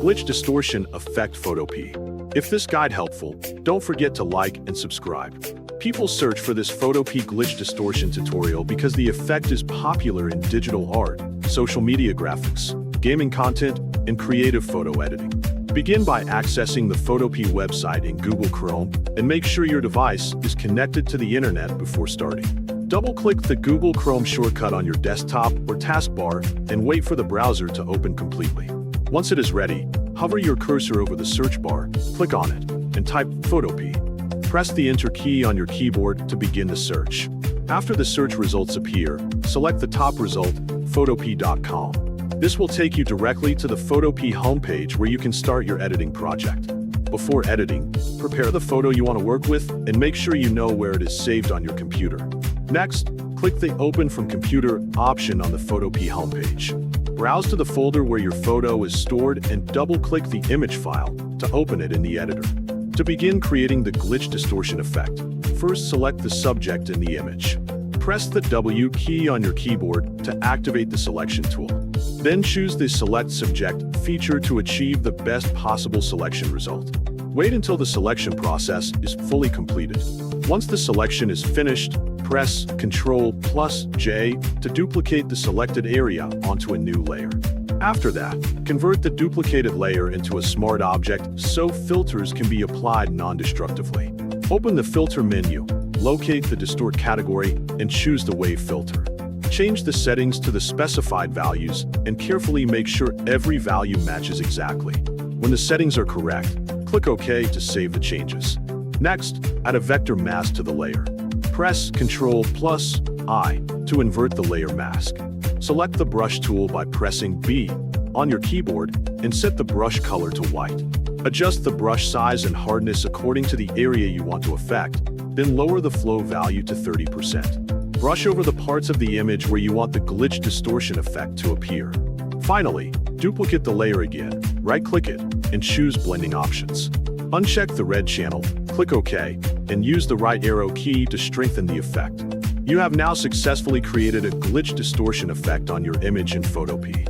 Glitch Distortion Effect Photopea. If this guide helpful, don't forget to like and subscribe. People search for this Photopea glitch distortion tutorial because the effect is popular in digital art, social media graphics, gaming content, and creative photo editing. Begin by accessing the Photopea website in Google Chrome and make sure your device is connected to the internet before starting. Double-click the Google Chrome shortcut on your desktop or taskbar and wait for the browser to open completely. Once it is ready, hover your cursor over the search bar, click on it, and type Photopea. Press the Enter key on your keyboard to begin the search. After the search results appear, select the top result, 𝗟𝗹𝗞𝗘.com. This will take you directly to the Photopea homepage where you can start your editing project. Before editing, prepare the photo you want to work with and make sure you know where it is saved on your computer. Next, click the Open from Computer option on the Photopea homepage. Browse to the folder where your photo is stored and double-click the image file to open it in the editor. To begin creating the glitch distortion effect, first select the subject in the image. Press the W key on your keyboard to activate the selection tool. Then choose the Select Subject feature to achieve the best possible selection result. Wait until the selection process is fully completed. Once the selection is finished, press Ctrl+J to duplicate the selected area onto a new layer. After that, convert the duplicated layer into a smart object so filters can be applied non-destructively. Open the Filter menu, locate the Distort category, and choose the Wave filter. Change the settings to the specified values and carefully make sure every value matches exactly. When the settings are correct, click OK to save the changes. Next, add a vector mask to the layer. Press Ctrl+I to invert the layer mask. Select the brush tool by pressing B on your keyboard and set the brush color to white. Adjust the brush size and hardness according to the area you want to affect, then lower the flow value to 30%. Brush over the parts of the image where you want the glitch distortion effect to appear. Finally, duplicate the layer again, right-click it, and choose Blending Options. Uncheck the red channel, click OK, and use the right arrow key to strengthen the effect. You have now successfully created a glitch distortion effect on your image in Photopea.